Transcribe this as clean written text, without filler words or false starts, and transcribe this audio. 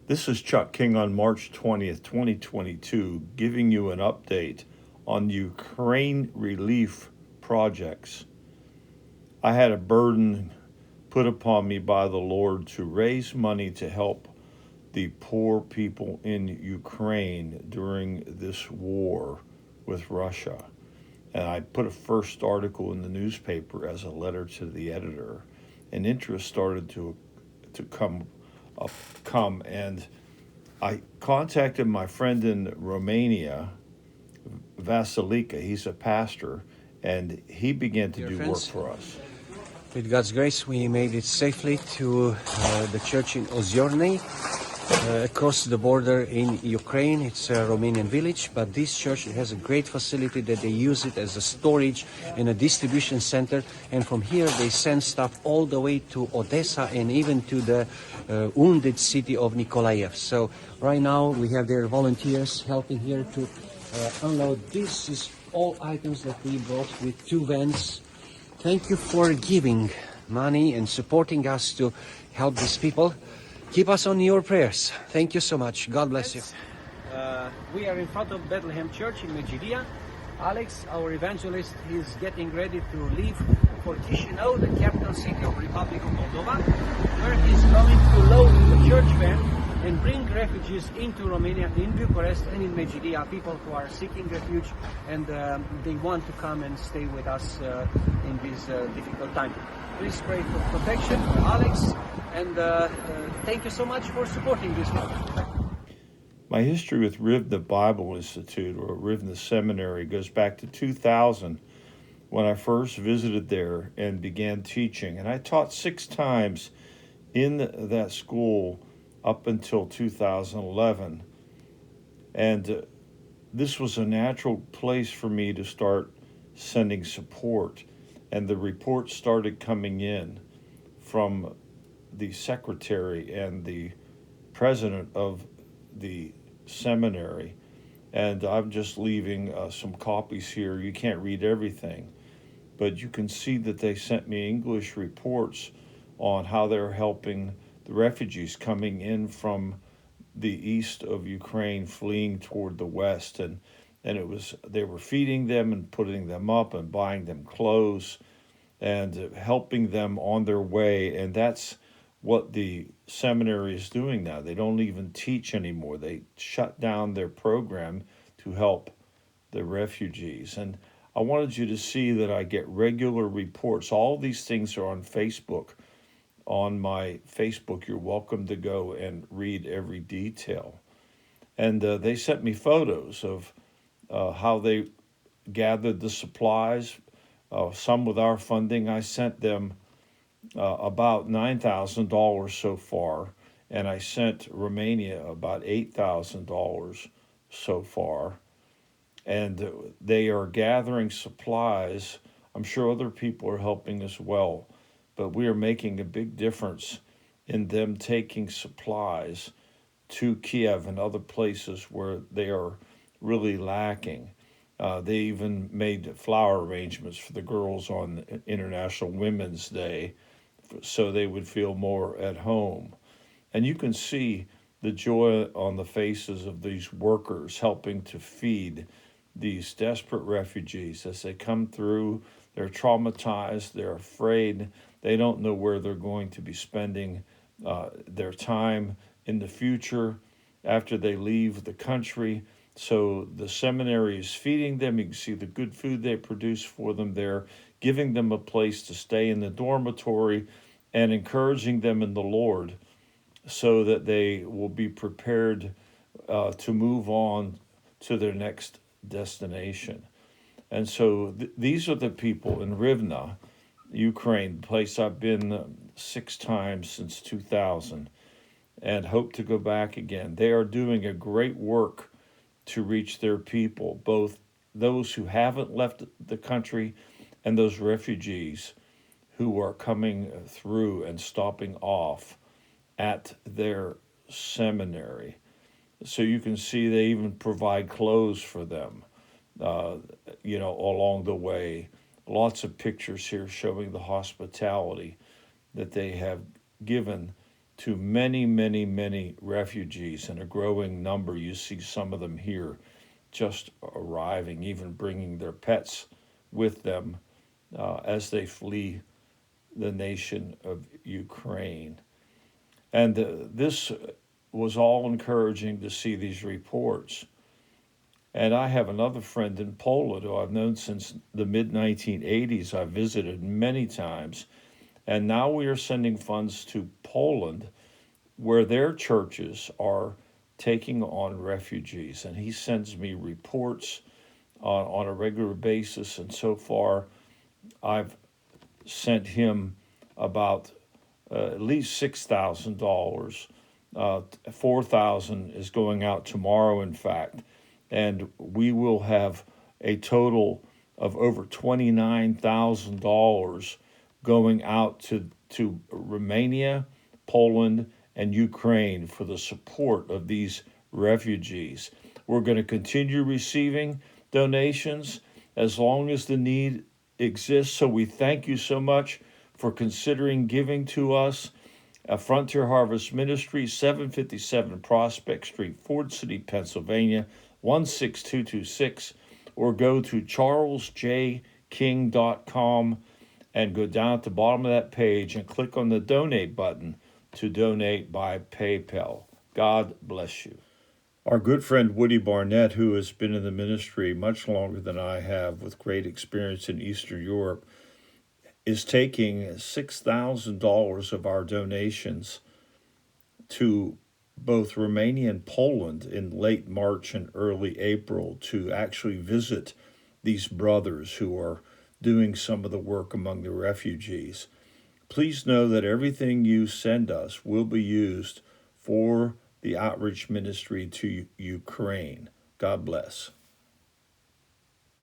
This is Chuck King on March 20th, 2022, giving you an update on Ukraine relief projects. I had a burden put upon me by the Lord to raise money to help the poor people in Ukraine during this war with Russia. And I put a first article in the newspaper as a letter to the editor, and interest started to come, and I contacted my friend in Romania, Vasilika. He's a pastor, and he began to Dear do work friends, for us. with God's grace, we made it safely to the church in Ozyorny, across the border in Ukraine. It's a Romanian village, but this church has a great facility that they use it as a storage and a distribution center. And from here, they send stuff all the way to Odessa and even to the wounded city of Nikolaev. So right now, we have their volunteers helping here to unload. This is all items that we brought with 2 vans. Thank you for giving money and supporting us to help these people. Keep us on your prayers. Thank you so much. God bless you. We are in front of Bethlehem Church in Medgidia. Alex, our evangelist, is getting ready to leave for Chisinau, the capital city of Republic of Moldova, where he's going to load the church van and bring refugees into Romania, in Bucharest and in Medgidia, people who are seeking refuge, and they want to come and stay with us in this difficult time. Please pray for protection for Alex, and thank you so much for supporting this one. My history with Rivna Bible Institute, or Rivna Seminary, goes back to 2000 when I first visited there and began teaching. And I taught 6 times in that school up until 2011. And this was a natural place for me to start sending support. And the reports started coming in from the secretary and the president of the seminary. And I'm just leaving some copies here. You can't read everything, but you can see that they sent me English reports on how they're helping the refugees coming in from the east of Ukraine fleeing toward the west, and they were feeding them and putting them up and buying them clothes and helping them on their way. And that's what the seminary is doing now. They don't even teach anymore. They shut down their program to help the refugees. And I wanted you to see that I get regular reports. All these things are on Facebook. On my Facebook, you're welcome to go and read every detail. And they sent me photos of how they gathered the supplies. Some with our funding. I sent them about $9,000 so far, and I sent Romania about $8,000 so far. And they are gathering supplies. I'm sure other people are helping as well, but we are making a big difference in them taking supplies to Kiev and other places where they are really lacking. They even made flower arrangements for the girls on International Women's Day so they would feel more at home. And you can see the joy on the faces of these workers helping to feed these desperate refugees as they come through. They're traumatized, they're afraid, they don't know where they're going to be spending their time in the future after they leave the country. So the seminary is feeding them. You can see the good food they produce for them there, giving them a place to stay in the dormitory and encouraging them in the Lord so that they will be prepared to move on to their next destination. And so these are the people in Rivna, Ukraine, place I've been 6 times since 2000 and hope to go back again. They are doing a great work to reach their people, both those who haven't left the country and those refugees who are coming through and stopping off at their seminary. So you can see they even provide clothes for them, along the way. Lots of pictures here showing the hospitality that they have given to many, many, many refugees, and a growing number. You see some of them here just arriving, even bringing their pets with them as they flee the nation of Ukraine. And this was all encouraging to see these reports. And I have another friend in Poland who I've known since the mid 1980s. I've visited many times. And now we are sending funds to Poland where their churches are taking on refugees. And he sends me reports on a regular basis. And so far, I've sent him about at least $6,000. $4,000 is going out tomorrow, in fact, and we will have a total of over $29,000 going out to Romania, Poland, and Ukraine for the support of these refugees. We're going to continue receiving donations as long as the need exists. So we thank you so much for considering giving to us. Frontier Harvest Ministry, 757 Prospect Street, Ford City, Pennsylvania, 16226, or go to charlesjking.com and go down at the bottom of that page and click on the donate button to donate by PayPal. God bless you. Our good friend Woody Barnett, who has been in the ministry much longer than I have with great experience in Eastern Europe, is taking $6,000 of our donations to both Romania and Poland in late March and early April to actually visit these brothers who are doing some of the work among the refugees. Please know that everything you send us will be used for the outreach ministry to Ukraine. God bless.